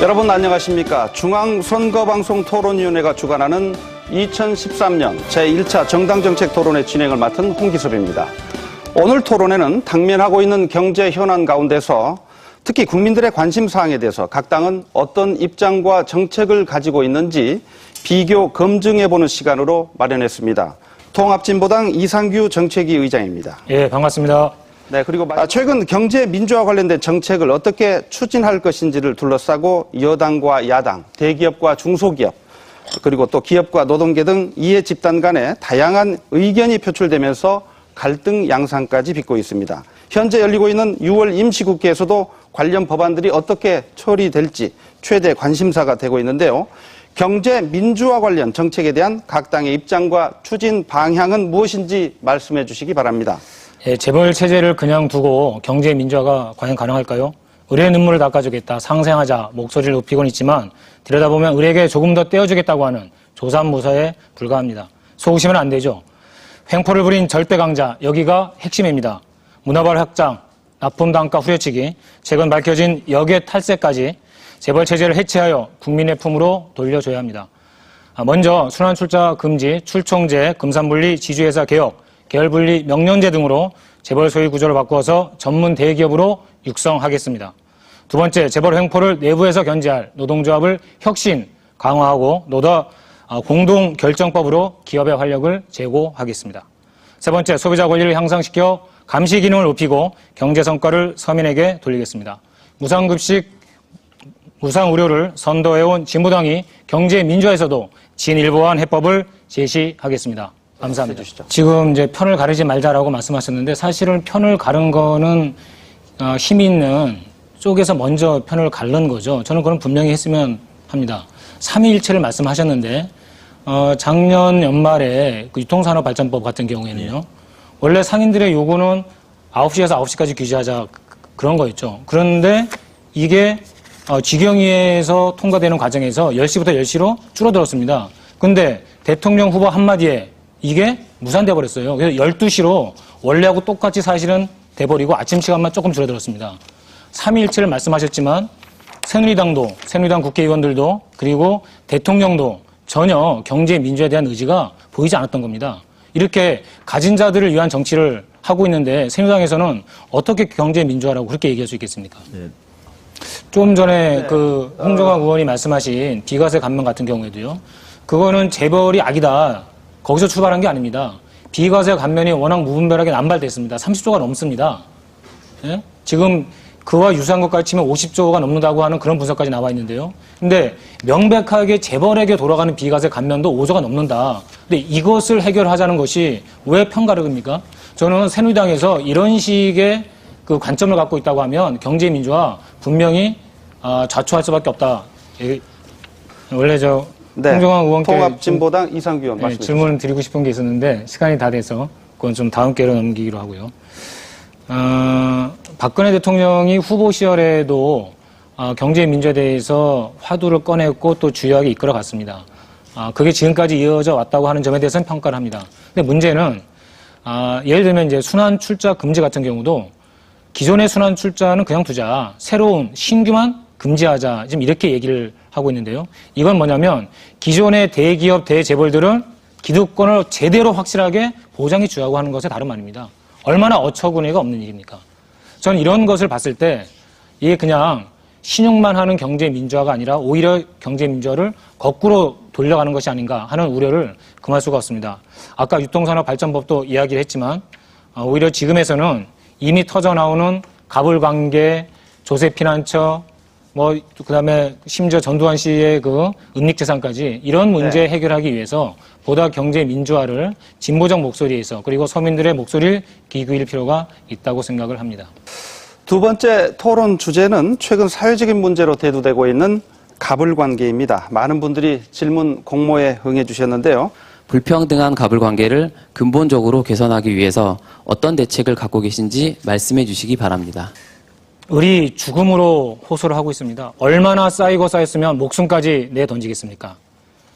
여러분 안녕하십니까? 중앙선거방송토론위원회가 주관하는 2013년 제1차 정당정책 토론회 진행을 맡은 홍기섭입니다. 오늘 토론회는 당면하고 있는 경제 현안 가운데서 특히 국민들의 관심사항에 대해서 각 당은 어떤 입장과 정책을 가지고 있는지 비교 검증해보는 시간으로 마련했습니다. 통합진보당 이상규 정책위 의장입니다. 예, 반갑습니다. 네, 그리고 최근 경제 민주화 관련된 정책을 어떻게 추진할 것인지를 둘러싸고 여당과 야당, 대기업과 중소기업, 그리고 또 기업과 노동계 등 이해 집단 간에 다양한 의견이 표출되면서 갈등 양상까지 빚고 있습니다. 현재 열리고 있는 6월 임시국회에서도 관련 법안들이 어떻게 처리될지 최대 관심사가 되고 있는데요. 경제 민주화 관련 정책에 대한 각 당의 입장과 추진 방향은 무엇인지 말씀해 주시기 바랍니다. 예, 재벌 체제를 그냥 두고 경제 민주화가 과연 가능할까요? 의뢰의 눈물을 닦아주겠다, 상생하자 목소리를 높이곤 있지만 들여다보면 의뢰에게 조금 더 떼어주겠다고 하는 조삼모사에 불과합니다. 속으시면 안 되죠. 횡포를 부린 절대 강자, 여기가 핵심입니다. 문화발 확장, 납품 단가 후려치기, 최근 밝혀진 역외 탈세까지 재벌 체제를 해체하여 국민의 품으로 돌려줘야 합니다. 먼저 순환 출자 금지, 출총제, 금산분리, 지주회사 개혁, 계열분리, 명령제 등으로 재벌 소유 구조를 바꾸어서 전문 대기업으로 육성하겠습니다. 두 번째, 재벌 횡포를 내부에서 견제할 노동조합을 혁신, 강화하고 노더 공동결정법으로 기업의 활력을 제고하겠습니다. 세 번째, 소비자 권리를 향상시켜 감시 기능을 높이고 경제 성과를 서민에게 돌리겠습니다. 무상급식, 무상의료를 선도해온 진보당이 경제 민주화에서도 진일보한 해법을 제시하겠습니다. 감사합니다. 지금 이제 편을 가르지 말자라고 말씀하셨는데 사실은 편을 가른 거는 힘이 있는 쪽에서 먼저 편을 가른 거죠. 저는 그건 분명히 했으면 합니다. 삼위일체를 말씀하셨는데 작년 연말에 그 유통산업발전법 같은 경우에는요. 원래 상인들의 요구는 9시에서 9시까지 규제하자 그런 거였죠. 그런데 이게 직영위에서 통과되는 과정에서 10시부터 10시로 줄어들었습니다. 근데 대통령 후보 한마디에 이게 무산돼 버렸어요. 그래서 12시로 원래하고 똑같이 사실은 돼버리고 아침 시간만 조금 줄어들었습니다. 삼위일체를 말씀하셨지만 새누리당 국회의원들도 그리고 대통령도 전혀 경제 민주화에 대한 의지가 보이지 않았던 겁니다. 이렇게 가진 자들을 위한 정치를 하고 있는데 새누리당에서는 어떻게 경제 민주화라고 그렇게 얘기할 수 있겠습니까? 네. 좀 전에 그 홍정학 의원이 말씀하신 비과세 감면 같은 경우에도요. 그거는 재벌이 악이다. 거기서 출발한 게 아닙니다. 비과세 감면이 워낙 무분별하게 남발됐습니다. 30조가 넘습니다. 예? 지금 그와 유사한 것까지 치면 50조가 넘는다고 하는 그런 분석까지 나와 있는데요. 근데 명백하게 재벌에게 돌아가는 비과세 감면도 5조가 넘는다. 근데 이것을 해결하자는 것이 왜 편가르기입니까? 저는 새누리당에서 이런 식의 그 관점을 갖고 있다고 하면 경제 민주화 분명히 좌초할 수밖에 없다. 원래 홍정학 의원께 통합진보당 이상규 의원 말씀해 주세요. 질문을 드리고 싶은 게 있었는데 시간이 다 돼서 그건 좀 다음 기회로 넘기기로 하고요. 박근혜 대통령이 후보 시절에도 경제 민주화에 대해서 화두를 꺼냈고 또 주요하게 이끌어갔습니다. 그게 지금까지 이어져 왔다고 하는 점에 대해서는 평가를 합니다. 근데 문제는 예를 들면 이제 순환 출자 금지 같은 경우도 기존의 순환 출자는 그냥 두자, 새로운 신규만 금지하자, 지금 이렇게 얘기를 하고 있는데요. 이건 뭐냐면 기존의 대기업, 대재벌들은 기득권을 제대로 확실하게 보장해 주라고 하는 것에 다름 아닙니다. 얼마나 어처구니가 없는 일입니까? 저는 이런 것을 봤을 때 이게 그냥 신용만 하는 경제 민주화가 아니라 오히려 경제 민주화를 거꾸로 돌려가는 것이 아닌가 하는 우려를 금할 수가 없습니다. 아까 유통산업발전법도 이야기를 했지만 오히려 지금에서는 이미 터져나오는 가불관계, 조세피난처, 그다음에 심지어 전두환 씨의 그 은닉재산까지 이런 문제 해결하기 위해서 보다 경제 민주화를 진보적 목소리에서 그리고 서민들의 목소리를 기울일 필요가 있다고 생각을 합니다. 두 번째 토론 주제는 최근 사회적인 문제로 대두되고 있는 가불관계입니다. 많은 분들이 질문 공모에 응해 주셨는데요. 불평등한 가불관계를 근본적으로 개선하기 위해서 어떤 대책을 갖고 계신지 말씀해 주시기 바랍니다. 을이 죽음으로 호소를 하고 있습니다. 얼마나 쌓였으면 목숨까지 내던지겠습니까?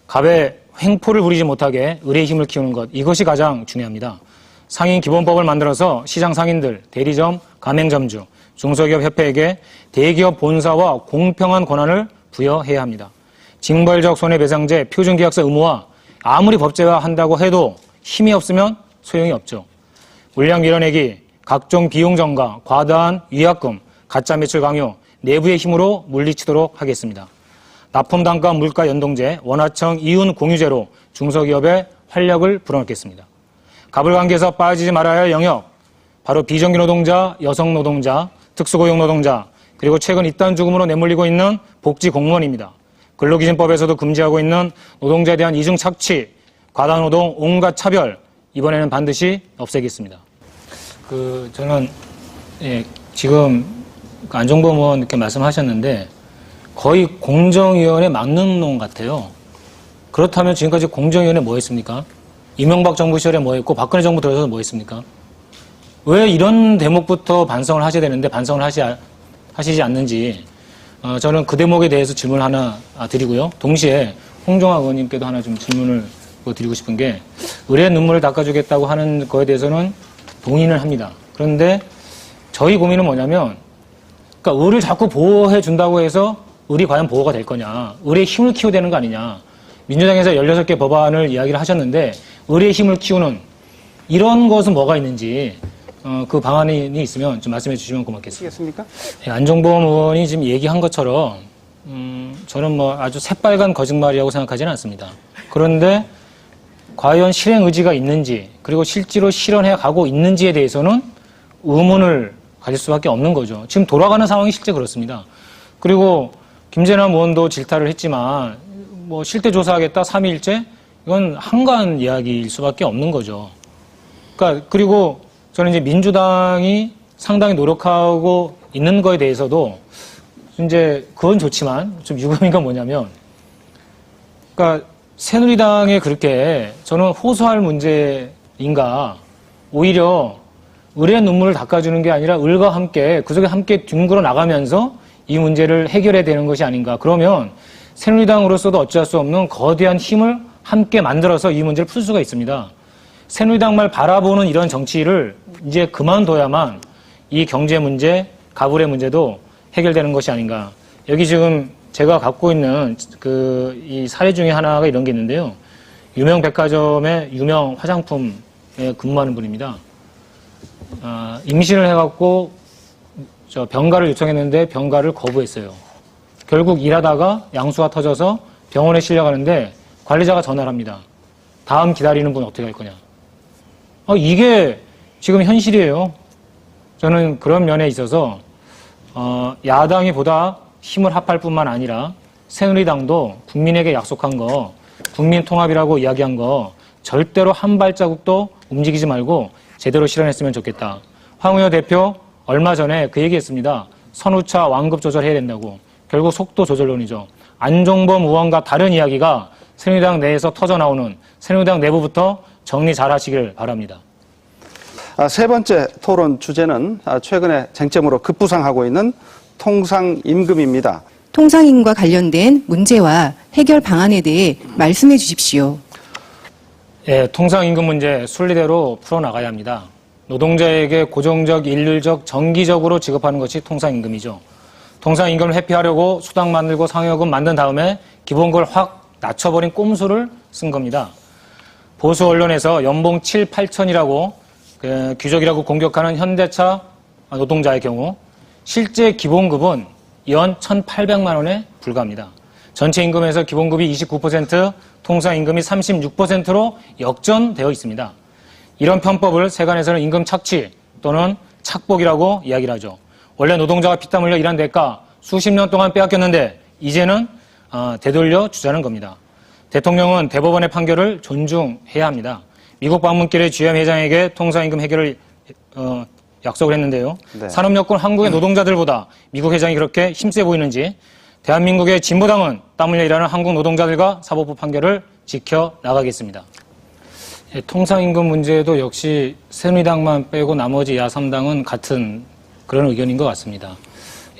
갑의 횡포를 부리지 못하게 을의 힘을 키우는 것, 이것이 가장 중요합니다. 상인 기본법을 만들어서 시장 상인들, 대리점, 가맹점주, 중소기업 협회에게 대기업 본사와 공평한 권한을 부여해야 합니다. 징벌적 손해배상제 표준계약서 의무화 아무리 법제화한다고 해도 힘이 없으면 소용이 없죠. 물량 밀어내기, 각종 비용 전가, 과다한 위약금, 가짜 매출 강요, 내부의 힘으로 물리치도록 하겠습니다. 납품단가 물가 연동제, 원화청 이윤 공유제로 중소기업에 활력을 불어넣겠습니다. 가불관계에서 빠지지 말아야 할 영역, 바로 비정규 노동자, 여성 노동자, 특수고용 노동자, 그리고 최근 이딴 죽음으로 내몰리고 있는 복지 공무원입니다. 근로기준법에서도 금지하고 있는 노동자에 대한 이중 착취, 과다노동, 온갖 차별, 이번에는 반드시 없애겠습니다. 저는 지금 안종범 의원 이렇게 말씀하셨는데 거의 공정위원회 막는 놈 같아요. 그렇다면 지금까지 공정위원회 뭐 했습니까? 이명박 정부 시절에 뭐 했고 박근혜 정부 들어서서 뭐 했습니까? 왜 이런 대목부터 반성을 하셔야 되는데 반성을 하시지 않는지 저는 그 대목에 대해서 질문을 하나 드리고요. 동시에 홍종학 의원님께도 하나 좀 질문을 드리고 싶은 게 의뢰 눈물을 닦아주겠다고 하는 거에 대해서는 동의를 합니다. 그런데 저희 고민은 뭐냐면 그러니까 의를 자꾸 보호해 준다고 해서 의리 과연 보호가 될 거냐. 의리의 힘을 키워야 되는 거 아니냐. 민주당에서 16개 법안을 이야기를 하셨는데 의리의 힘을 키우는 이런 것은 뭐가 있는지 그 방안이 있으면 좀 말씀해 주시면 고맙겠습니다. 아시겠습니까? 안종범 의원이 지금 얘기한 것처럼 저는 뭐 아주 새빨간 거짓말이라고 생각하지는 않습니다. 그런데 과연 실행 의지가 있는지 그리고 실제로 실현해 가고 있는지에 대해서는 의문을 가질 수밖에 없는 거죠. 지금 돌아가는 상황이 실제 그렇습니다. 그리고 김재남 의원도 질타를 했지만 뭐 실태 조사하겠다 3일째 이건 한가한 이야기일 수밖에 없는 거죠. 그러니까 그리고 저는 이제 민주당이 상당히 노력하고 있는 거에 대해서도 이제 그건 좋지만 좀 유감인 건 뭐냐면 그러니까 새누리당에 그렇게 저는 호소할 문제인가 오히려 의뢰 눈물을 닦아주는 게 아니라 을과 함께 그 속에 함께 뒹굴어 나가면서 이 문제를 해결해야 되는 것이 아닌가. 그러면 새누리당으로서도 어찌할 수 없는 거대한 힘을 함께 만들어서 이 문제를 풀 수가 있습니다. 새누리당만 바라보는 이런 정치를 이제 그만둬야만 이 경제 문제, 가불의 문제도 해결되는 것이 아닌가. 여기 지금 제가 갖고 있는 이 사례 중에 하나가 이런 게 있는데요. 유명 백화점의 유명 화장품에 근무하는 분입니다. 임신을 해갖고 병가를 요청했는데 병가를 거부했어요. 결국 일하다가 양수가 터져서 병원에 실려가는데 관리자가 전화를 합니다. 다음 기다리는 분 어떻게 할 거냐. 이게 지금 현실이에요. 저는 그런 면에 있어서 야당이 보다 힘을 합할 뿐만 아니라 새누리당도 국민에게 약속한 거, 국민 통합이라고 이야기한 거 절대로 한 발자국도 움직이지 말고 제대로 실현했으면 좋겠다. 황우여 대표 얼마 전에 그 얘기했습니다. 선우차 완급 조절해야 된다고. 결국 속도 조절론이죠. 안종범 의원과 다른 이야기가 새누리당 내에서 터져나오는 새누리당 내부부터 정리 잘 하시길 바랍니다. 세 번째 토론 주제는 최근에 쟁점으로 급부상하고 있는 통상임금입니다. 통상임금과 관련된 문제와 해결 방안에 대해 말씀해 주십시오. 예, 통상임금 문제 순리대로 풀어나가야 합니다. 노동자에게 고정적, 일률적, 정기적으로 지급하는 것이 통상임금이죠. 통상임금을 회피하려고 수당 만들고 상여금 만든 다음에 기본급을 확 낮춰버린 꼼수를 쓴 겁니다. 보수 언론에서 연봉 7, 8천이라고 귀족이라고 공격하는 현대차 노동자의 경우 실제 기본급은 연 1,800만 원에 불과합니다. 전체 임금에서 기본급이 29%, 통상임금이 36%로 역전되어 있습니다. 이런 편법을 세간에서는 임금 착취 또는 착복이라고 이야기를 하죠. 원래 노동자가 피땀 흘려 일한 대가 수십 년 동안 빼앗겼는데 이제는 되돌려 주자는 겁니다. 대통령은 대법원의 판결을 존중해야 합니다. 미국 방문길에 GM 회장에게 통상임금 해결을 약속을 했는데요. 네. 산업여건 한국의 노동자들보다 미국 회장이 그렇게 힘세 보이는지 대한민국의 진보당은 땀 흘려 일하는 한국 노동자들과 사법부 판결을 지켜나가겠습니다. 예, 통상임금 문제도 역시 새누리당만 빼고 나머지 야3당은 같은 그런 의견인 것 같습니다.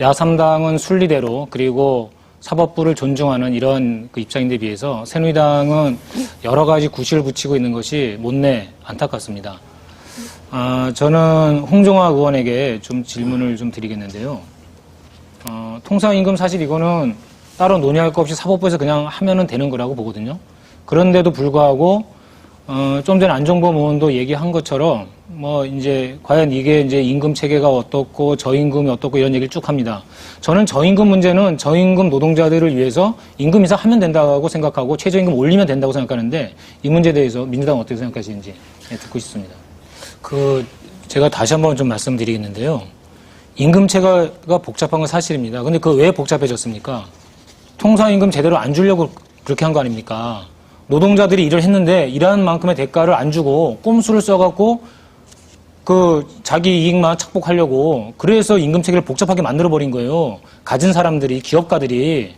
야3당은 순리대로 그리고 사법부를 존중하는 이런 입장인데 비해서 새누리당은 여러 가지 구실을 붙이고 있는 것이 못내 안타깝습니다. 저는 홍종학 의원에게 좀 질문을 좀 드리겠는데요. 통상임금 사실 이거는 따로 논의할 것 없이 사법부에서 그냥 하면은 되는 거라고 보거든요. 그런데도 불구하고 좀 전에 안종범 의원도 얘기한 것처럼 뭐 이제 과연 이게 이제 임금 체계가 어떻고 저임금이 어떻고 이런 얘기를 쭉 합니다. 저는 저임금 문제는 저임금 노동자들을 위해서 임금 인상하면 된다고 생각하고 최저임금 올리면 된다고 생각하는데 이 문제에 대해서 민주당 어떻게 생각하시는지 듣고 싶습니다. 제가 다시 한번 좀 말씀드리겠는데요. 임금 체계가 복잡한 건 사실입니다. 근데 왜 복잡해졌습니까? 통상임금 제대로 안 주려고 그렇게 한 거 아닙니까? 노동자들이 일을 했는데 일하는 만큼의 대가를 안 주고 꼼수를 써갖고 자기 이익만 착복하려고 그래서 임금 체계를 복잡하게 만들어버린 거예요. 가진 사람들이, 기업가들이.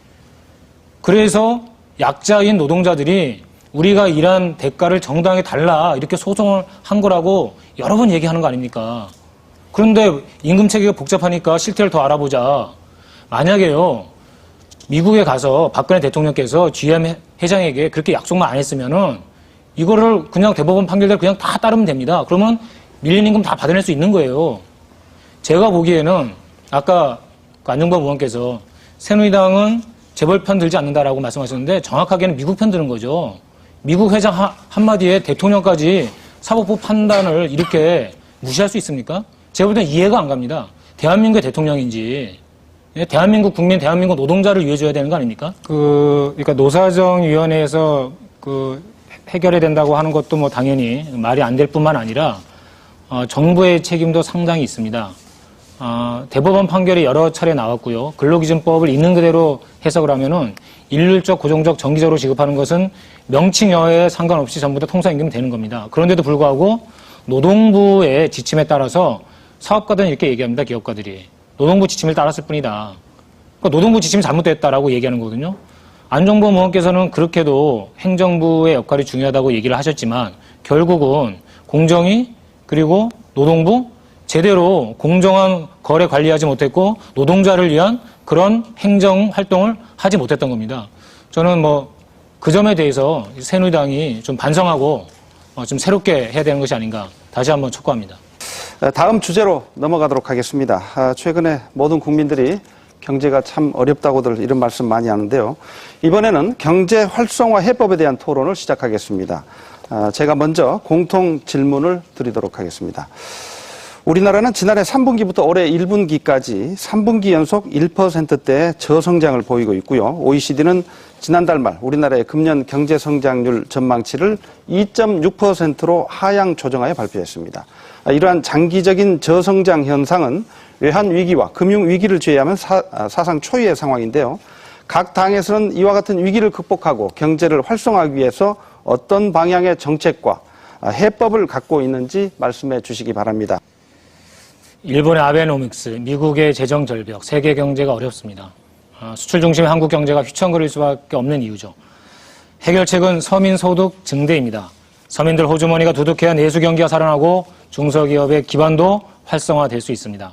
그래서 약자인 노동자들이 우리가 일한 대가를 정당하게 달라 이렇게 소송을 한 거라고 여러 번 얘기하는 거 아닙니까? 그런데 임금 체계가 복잡하니까 실태를 더 알아보자. 만약에요. 미국에 가서 박근혜 대통령께서 GM 회장에게 그렇게 약속만 안 했으면은 이거를 그냥 대법원 판결대로 그냥 다 따르면 됩니다. 그러면 밀린 임금 다 받아낼 수 있는 거예요. 제가 보기에는 아까 안종범 의원께서 새누리당은 재벌 편 들지 않는다라고 말씀하셨는데 정확하게는 미국 편 드는 거죠. 미국 회장 한마디에 대통령까지 사법부 판단을 이렇게 무시할 수 있습니까? 제가 볼 땐 이해가 안 갑니다. 대한민국의 대통령인지 대한민국 국민, 대한민국 노동자를 위해 줘야 되는 거 아닙니까? 그러니까 노사정위원회에서 해결해야 된다고 하는 것도 뭐 당연히 말이 안 될 뿐만 아니라 정부의 책임도 상당히 있습니다. 대법원 판결이 여러 차례 나왔고요. 근로기준법을 있는 그대로 해석을 하면은 일률적, 고정적, 정기적으로 지급하는 것은 명칭여에 상관없이 전부 다 통상임금이 되는 겁니다. 그런데도 불구하고 노동부의 지침에 따라서 사업가들은 이렇게 얘기합니다. 기업가들이. 노동부 지침을 따랐을 뿐이다. 그러니까 노동부 지침이 잘못됐다라고 얘기하는 거거든요. 안종범 의원께서는 그렇게도 행정부의 역할이 중요하다고 얘기를 하셨지만 결국은 공정위 그리고 노동부 제대로 공정한 거래 관리하지 못했고 노동자를 위한 그런 행정 활동을 하지 못했던 겁니다. 저는 그 점에 대해서 새누리당이 좀 반성하고 좀 새롭게 해야 되는 것이 아닌가 다시 한번 촉구합니다. 다음 주제로 넘어가도록 하겠습니다. 최근에 모든 국민들이 경제가 참 어렵다고들 이런 말씀 많이 하는데요. 이번에는 경제 활성화 해법에 대한 토론을 시작하겠습니다. 제가 먼저 공통 질문을 드리도록 하겠습니다. 우리나라는 지난해 3분기부터 올해 1분기까지 3분기 연속 1%대의 저성장을 보이고 있고요. OECD는 지난달 말 우리나라의 금년 경제 성장률 전망치를 2.6%로 하향 조정하여 발표했습니다. 이러한 장기적인 저성장 현상은 외환 위기와 금융 위기를 제외하면 사상 초유의 상황인데요. 각 당에서는 이와 같은 위기를 극복하고 경제를 활성화하기 위해서 어떤 방향의 정책과 해법을 갖고 있는지 말씀해 주시기 바랍니다. 일본의 아베노믹스, 미국의 재정 절벽, 세계 경제가 어렵습니다. 수출 중심의 한국 경제가 휘청거릴 수밖에 없는 이유죠. 해결책은 서민 소득 증대입니다. 서민들 호주머니가 두둑해야 내수 경기가 살아나고 중소기업의 기반도 활성화될 수 있습니다.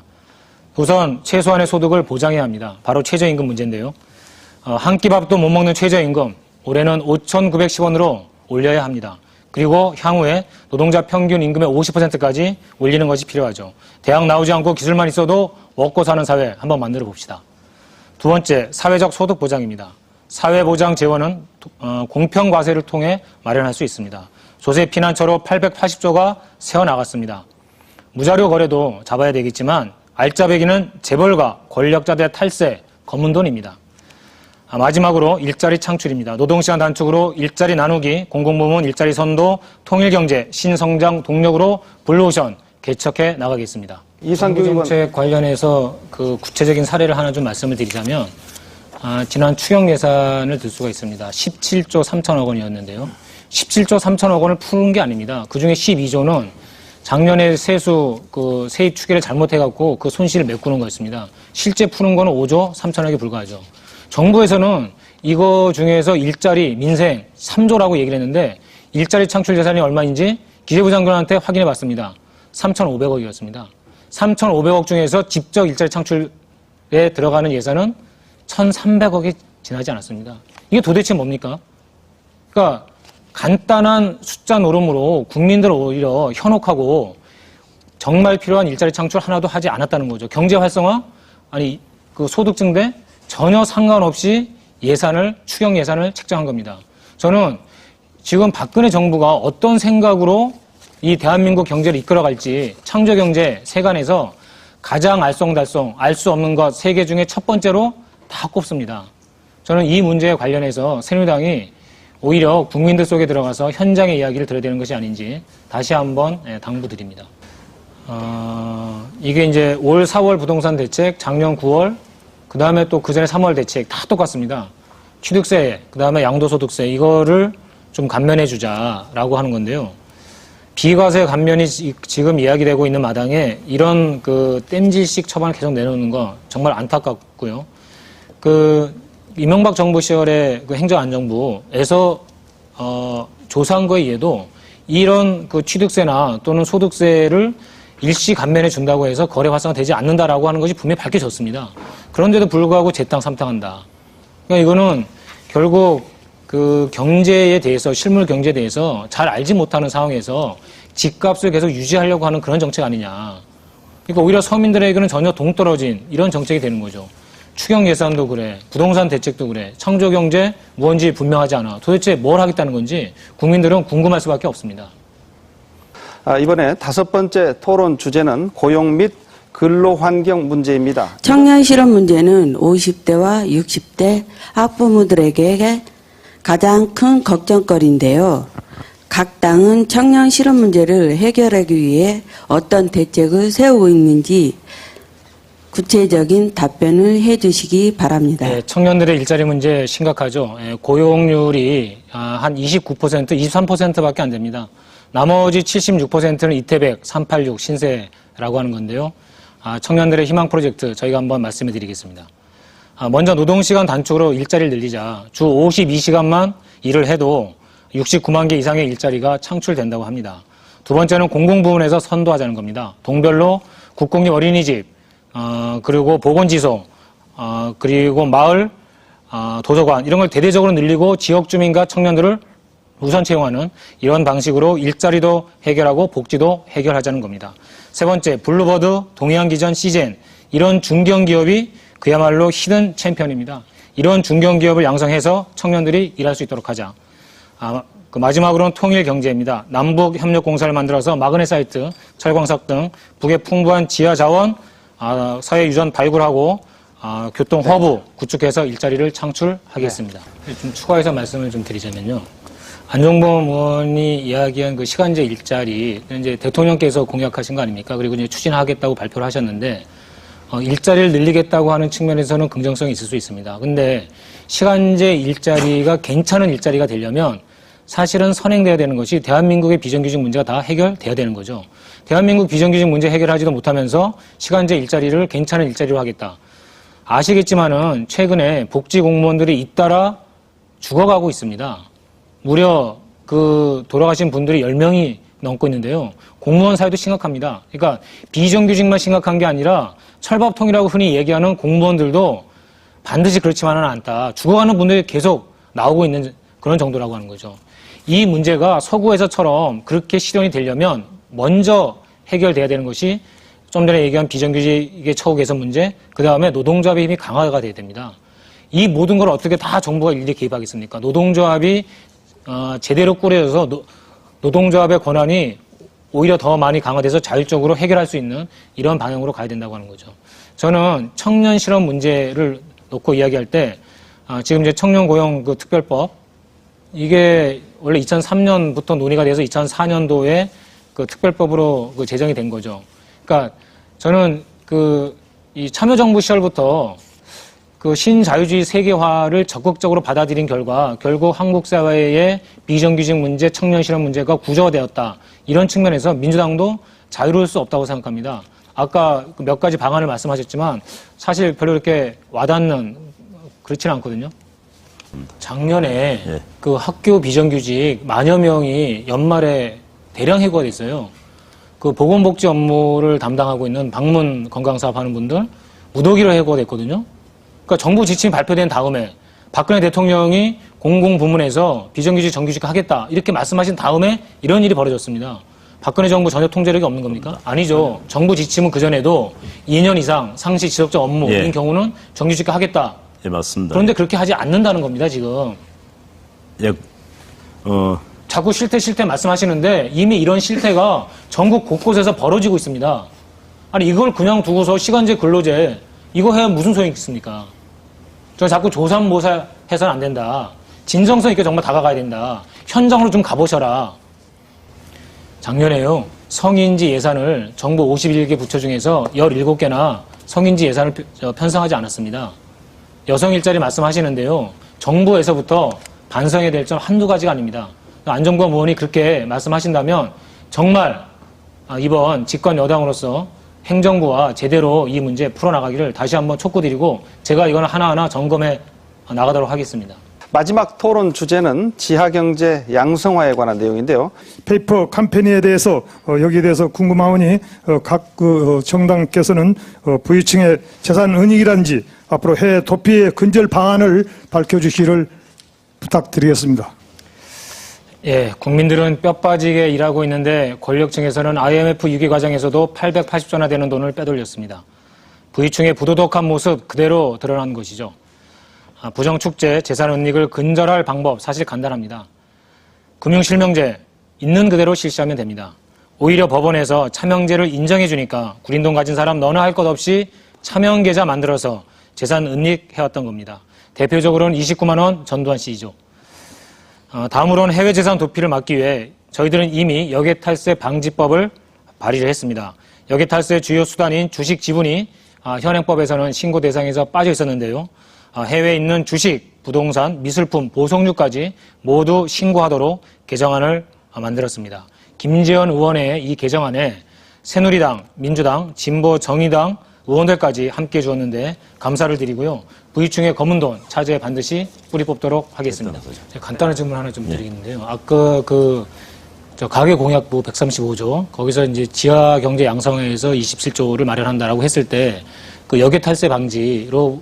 우선 최소한의 소득을 보장해야 합니다. 바로 최저임금 문제인데요. 한 끼 밥도 못 먹는 최저임금, 올해는 5,910원으로 올려야 합니다. 그리고 향후에 노동자 평균 임금의 50%까지 올리는 것이 필요하죠. 대학 나오지 않고 기술만 있어도 먹고 사는 사회 한번 만들어 봅시다. 두 번째, 사회적 소득 보장입니다. 사회보장 재원은 공평과세를 통해 마련할 수 있습니다. 조세 피난처로 880조가 새어나갔습니다. 무자료 거래도 잡아야 되겠지만 알짜배기는 재벌과 권력자들의 탈세, 검은 돈입니다. 마지막으로 일자리 창출입니다. 노동시간 단축으로 일자리 나누기, 공공부문 일자리 선도, 통일경제, 신성장 동력으로 블루오션 개척해 나가겠습니다. 이상규 의원. 정책 관련해서 구체적인 사례를 하나 좀 말씀을 드리자면 지난 추경 예산을 들 수가 있습니다. 17조 3천억 원이었는데요. 17조 3천억 원을 푸는 게 아닙니다. 그중에 12조는 작년에 세입 추계를 잘못해갖고 그 손실을 메꾸는 거였습니다. 실제 푸는 거는 5조 3천억에 불과하죠. 정부에서는 이거 중에서 일자리, 민생 3조라고 얘기를 했는데 일자리 창출 예산이 얼마인지 기재부 장관한테 확인해 봤습니다. 3,500억이었습니다. 3,500억 중에서 직접 일자리 창출에 들어가는 예산은 1,300억이 지나지 않았습니다. 이게 도대체 뭡니까? 그러니까 간단한 숫자 노름으로 국민들을 오히려 현혹하고 정말 필요한 일자리 창출 하나도 하지 않았다는 거죠. 경제 활성화? 아니, 소득 증대? 전혀 상관없이 예산을, 추경 예산을 책정한 겁니다. 저는 지금 박근혜 정부가 어떤 생각으로 이 대한민국 경제를 이끌어갈지 창조경제 세간에서 가장 알쏭달쏭 알 수 없는 것 3개 중에 첫 번째로 다 꼽습니다. 저는 이 문제에 관련해서 새누리당이 오히려 국민들 속에 들어가서 현장의 이야기를 들어야 되는 것이 아닌지 다시 한번 당부드립니다. 이게 이제 올 4월 부동산 대책, 작년 9월, 그 다음에 또 그 전에 3월 대책 다 똑같습니다. 취득세, 그 다음에 양도소득세 이거를 좀 감면해 주자라고 하는 건데요. 비과세 감면이 지금 이야기되고 있는 마당에 이런 그 땜질식 처방을 계속 내놓는 거 정말 안타깝고요. 이명박 정부 시절의 그 행정안정부에서 조사한 거에 의해도 이런 그 취득세나 또는 소득세를 일시 감면해 준다고 해서 거래 활성화되지 않는다라고 하는 것이 분명히 밝혀졌습니다. 그런데도 불구하고 제 땅 삼탕한다. 그러니까 이거는 결국 그 경제에 대해서, 실물 경제에 대해서 잘 알지 못하는 상황에서 집값을 계속 유지하려고 하는 그런 정책 아니냐. 그러니까 오히려 서민들에게는 전혀 동떨어진 이런 정책이 되는 거죠. 추경 예산도 그래, 부동산 대책도 그래, 창조경제 뭔지 분명하지 않아. 도대체 뭘 하겠다는 건지 국민들은 궁금할 수밖에 없습니다. 이번에 5번째 토론 주제는 고용 및 근로환경 문제입니다. 청년 실업 문제는 50대와 60대 학부모들에게 가장 큰 걱정거리인데요. 각 당은 청년 실업 문제를 해결하기 위해 어떤 대책을 세우고 있는지 구체적인 답변을 해주시기 바랍니다. 네, 청년들의 일자리 문제 심각하죠. 고용률이 한 29%, 23%밖에 안 됩니다. 나머지 76%는 이태백, 386 신세라고 하는 건데요. 청년들의 희망 프로젝트 저희가 한번 말씀해 드리겠습니다. 먼저 노동시간 단축으로 일자리를 늘리자. 주 52시간만 일을 해도 69만 개 이상의 일자리가 창출된다고 합니다. 두 번째는 공공부문에서 선도하자는 겁니다. 동별로 국공립 어린이집, 그리고 보건지소, 그리고 마을, 도서관 이런 걸 대대적으로 늘리고 지역 주민과 청년들을 우선 채용하는 이런 방식으로 일자리도 해결하고 복지도 해결하자는 겁니다. 세 번째, 블루버드, 동해안기전, 시젠 이런 중견기업이 그야말로 히든 챔피언입니다. 이런 중견기업을 양성해서 청년들이 일할 수 있도록 하자. 마지막으로는 통일경제입니다. 남북협력공사를 만들어서 마그네 사이트, 철광석 등 북의 풍부한 지하자원, 서해 유전 발굴하고 교통 허브 구축해서 일자리를 창출하겠습니다. 좀 추가해서 말씀을 좀 드리자면요. 안종범 의원이 이야기한 그 시간제 일자리, 이제 대통령께서 공약하신 거 아닙니까? 그리고 이제 추진하겠다고 발표를 하셨는데, 일자리를 늘리겠다고 하는 측면에서는 긍정성이 있을 수 있습니다. 근데 시간제 일자리가 괜찮은 일자리가 되려면 사실은 선행돼야 되는 것이 대한민국의 비정규직 문제가 다 해결돼야 되는 거죠. 대한민국 비정규직 문제 해결하지도 못하면서 시간제 일자리를 괜찮은 일자리로 하겠다. 아시겠지만은 최근에 복지 공무원들이 잇따라 죽어가고 있습니다. 무려 돌아가신 분들이 10명이 넘고 있는데요. 공무원 사회도 심각합니다. 그러니까 비정규직만 심각한 게 아니라 철밥통이라고 흔히 얘기하는 공무원들도 반드시 그렇지만은 않다. 죽어가는 분들이 계속 나오고 있는 그런 정도라고 하는 거죠. 이 문제가 서구에서처럼 그렇게 실현이 되려면 먼저 해결돼야 되는 것이 좀 전에 얘기한 비정규직의 처우 개선 문제, 그 다음에 노동조합의 힘이 강화가 돼야 됩니다. 이 모든 걸 어떻게 다 정부가 일일이 개입하겠습니까? 노동조합이 제대로 꾸려져서 노동조합의 권한이 오히려 더 많이 강화돼서 자율적으로 해결할 수 있는 이런 방향으로 가야 된다고 하는 거죠. 저는 청년 실업 문제를 놓고 이야기할 때 지금 이제 청년 고용 그 특별법 이게 원래 2003년부터 논의가 돼서 2004년도에 그 특별법으로 그 제정이 된 거죠. 그러니까 저는 이 참여정부 시절부터 그 신자유주의 세계화를 적극적으로 받아들인 결과 결국 한국 사회의 비정규직 문제, 청년 실업 문제가 구조화되었다. 이런 측면에서 민주당도 자유로울 수 없다고 생각합니다. 아까 몇 가지 방안을 말씀하셨지만 사실 별로 이렇게 와닿는 그렇지는 않거든요. 작년에 그 학교 비정규직 만여 명이 연말에 대량 해고가 됐어요. 그 보건복지 업무를 담당하고 있는 방문 건강사업 하는 분들 무더기로 해고가 됐거든요. 그러니까 정부 지침이 발표된 다음에 박근혜 대통령이 공공부문에서 비정규직 정규직 하겠다 이렇게 말씀하신 다음에 이런 일이 벌어졌습니다. 박근혜 정부 전혀 통제력이 없는 겁니까? 아니죠. 정부 지침은 그전에도 2년 이상 상시 지속적 업무인 경우는 정규직 하겠다 예, 맞습니다. 그런데 그렇게 하지 않는다는 겁니다, 지금. 예, 자꾸 실태 말씀하시는데 이미 이런 실태가 전국 곳곳에서 벌어지고 있습니다. 아니, 이걸 그냥 두고서 시간제 근로제 이거 해야 무슨 소용이 있습니까? 저 자꾸 조삼모사 해서는 안 된다. 진정성 있게 정말 다가가야 된다. 현장으로 좀 가보셔라. 작년에요. 성인지 예산을 정부 51개 부처 중에서 17개나 성인지 예산을 편성하지 않았습니다. 여성 일자리 말씀하시는데요. 정부에서부터 반성해야 될 점 한두 가지가 아닙니다. 안종범 의원이 그렇게 말씀하신다면 정말 이번 집권 여당으로서 행정부와 제대로 이 문제 풀어나가기를 다시 한번 촉구드리고 제가 이거는 하나하나 점검해 나가도록 하겠습니다. 마지막 토론 주제는 지하경제 양성화에 관한 내용인데요. 페이퍼 컴퍼니에 대해서 여기에 대해서 궁금하오니 각 정당께서는 부유층의 재산 은닉이란지 앞으로 해외 도피의 근절 방안을 밝혀주시기를 부탁드리겠습니다. 예, 국민들은 뼈 빠지게 일하고 있는데 권력층에서는 IMF 위기 과정에서도 880조나 되는 돈을 빼돌렸습니다. 부유층의 부도덕한 모습 그대로 드러난 것이죠. 부정축제, 재산 은닉을 근절할 방법 사실 간단합니다. 금융실명제 있는 그대로 실시하면 됩니다. 오히려 법원에서 차명제를 인정해 주니까 구린 돈 가진 사람 너나 할 것 없이 차명계좌 만들어서 재산 은닉해왔던 겁니다. 대표적으로는 29만 원 전두환 씨이죠. 다음으로는 해외 재산 도피를 막기 위해 저희들은 이미 역외탈세 방지법을 발의를 했습니다. 역외탈세의 주요 수단인 주식 지분이 현행법에서는 신고 대상에서 빠져 있었는데요. 해외에 있는 주식, 부동산, 미술품, 보석류까지 모두 신고하도록 개정안을 만들었습니다. 김재현 의원의 이 개정안에 새누리당, 민주당, 진보정의당 의원들까지 함께 주었는데 감사를 드리고요. 부유층의 검은 돈 차제에 반드시 뿌리 뽑도록 하겠습니다. 간단한 질문 하나 좀 드리겠는데요. 아까 저 가계공약부 135조 거기서 이제 지하 경제 양성화에서 27조를 마련한다라고 했을 때 그 역외탈세 방지로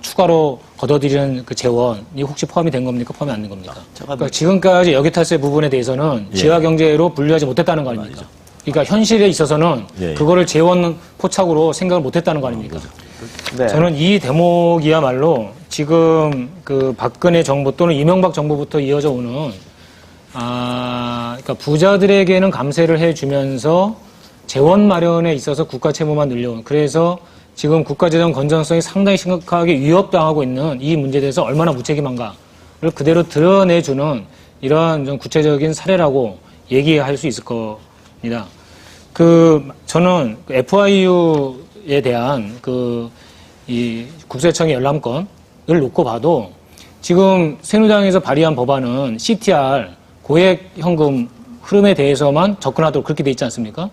추가로 걷어들이는 그 재원이 혹시 포함이 된 겁니까? 포함이 안 된 겁니까? 그러니까 지금까지 역외탈세 부분에 대해서는 지하 경제로 분류하지 못했다는 거 아닙니까? 그러니까 현실에 있어서는 그거를 재원 포착으로 생각을 못했다는 거 아닙니까? 네. 저는 이 대목이야말로 지금 그 박근혜 정부 또는 이명박 정부부터 이어져 오는 그러니까 부자들에게는 감세를 해주면서 재원 마련에 있어서 국가 채무만 늘려온 그래서 지금 국가재정 건전성이 상당히 심각하게 위협당하고 있는 이 문제에 대해서 얼마나 무책임한가를 그대로 드러내주는 이런 좀 구체적인 사례라고 얘기할 수 있을 겁니다. 저는 FIU에 대한 이 국세청의 열람건을 놓고 봐도 지금 새누리당에서 발의한 법안은 CTR 고액 현금 흐름에 대해서만 접근하도록 그렇게 돼 있지 않습니까?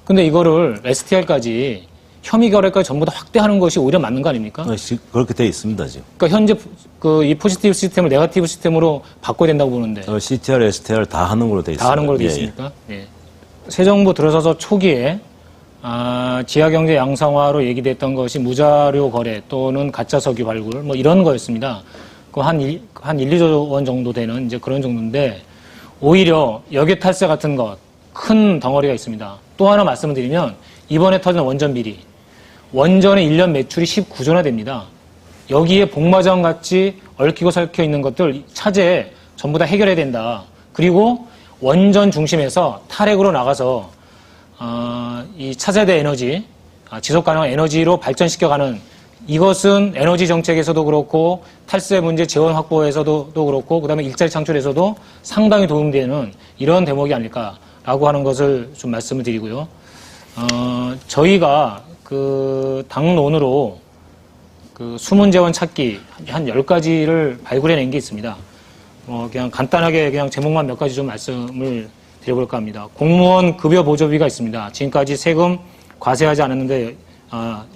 근데 이거를 STR까지 혐의 결액까지 전부 다 확대하는 것이 오히려 맞는 거 아닙니까? 그렇게 돼 있습니다, 지금. 그러니까 현재 이 포지티브 시스템을 네거티브 시스템으로 바꿔야 된다고 보는데. CTR, STR 다 하는 걸로 돼 있습니다. 다 하는 걸로 돼 있습니까? 예. 새 정부 들어서서 초기에 지하경제 양성화로 얘기됐던 것이 무자료 거래 또는 가짜 석유 발굴 뭐 이런 거였습니다. 한 1, 2조 원 정도 되는 이제 그런 정도인데 오히려 역외탈세 같은 것 큰 덩어리가 있습니다. 또 하나 말씀을 드리면 이번에 터진 원전 비리. 원전의 1년 매출이 19조나 됩니다. 여기에 복마장 같이 얽히고 설켜 있는 것들 차제에 전부 다 해결해야 된다. 그리고 원전 중심에서 탈핵으로 나가서 이 차세대 에너지, 지속 가능한 에너지로 발전시켜가는 이것은 에너지 정책에서도 그렇고 탈세 문제 재원 확보에서도 그렇고 그다음에 일자리 창출에서도 상당히 도움되는 이런 대목이 아닐까라고 하는 것을 좀 말씀을 드리고요. 저희가 당론으로 숨은 재원 찾기 한 10가지를 발굴해낸 게 있습니다. 그냥 간단하게 그냥 제목만 몇 가지 좀 말씀을 드려볼까 합니다. 공무원 급여 보조비가 있습니다. 지금까지 세금 과세하지 않았는데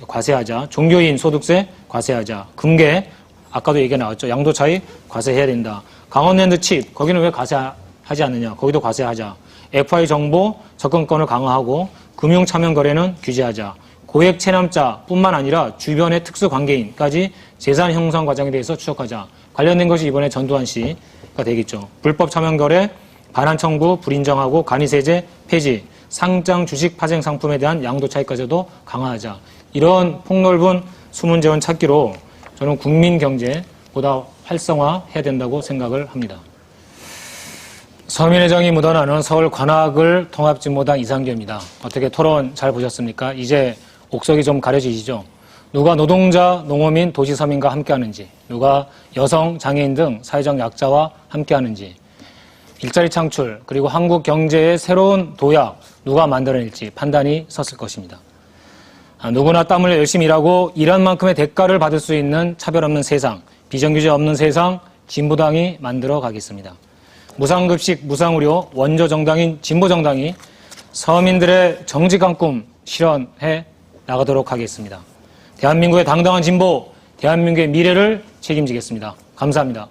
과세하자. 종교인 소득세 과세하자. 금괴 아까도 얘기가 나왔죠. 양도 차익 과세해야 된다. 강원랜드 칩 거기는 왜 과세하지 않느냐. 거기도 과세하자. FI 정보 접근권을 강화하고 금융 차명 거래는 규제하자. 고액 체납자뿐만 아니라 주변의 특수관계인까지 재산 형성 과정에 대해서 추적하자. 관련된 것이 이번에 전두환 씨가 되겠죠. 불법 차명 거래, 반환 청구, 불인정하고 간이세제 폐지, 상장 주식 파생 상품에 대한 양도 차익까지도 강화하자. 이런 폭넓은 숨은 재원 찾기로 저는 국민 경제 보다 활성화해야 된다고 생각을 합니다. 서민의 정이 묻어나는 서울 관악을 통합진보당 이상규입니다. 어떻게 토론 잘 보셨습니까? 이제 옥석이 좀 가려지시죠? 누가 노동자, 농어민, 도시서민과 함께하는지, 누가 여성, 장애인 등 사회적 약자와 함께하는지, 일자리 창출, 그리고 한국 경제의 새로운 도약, 누가 만들어낼지 판단이 섰을 것입니다. 누구나 땀 흘려 열심히 일하고 일한 만큼의 대가를 받을 수 있는 차별 없는 세상, 비정규직 없는 세상, 진보당이 만들어 가겠습니다. 무상급식, 무상의료, 원조 정당인 진보정당이 서민들의 정직한 꿈 실현해 나가도록 하겠습니다. 대한민국의 당당한 진보, 대한민국의 미래를 책임지겠습니다. 감사합니다.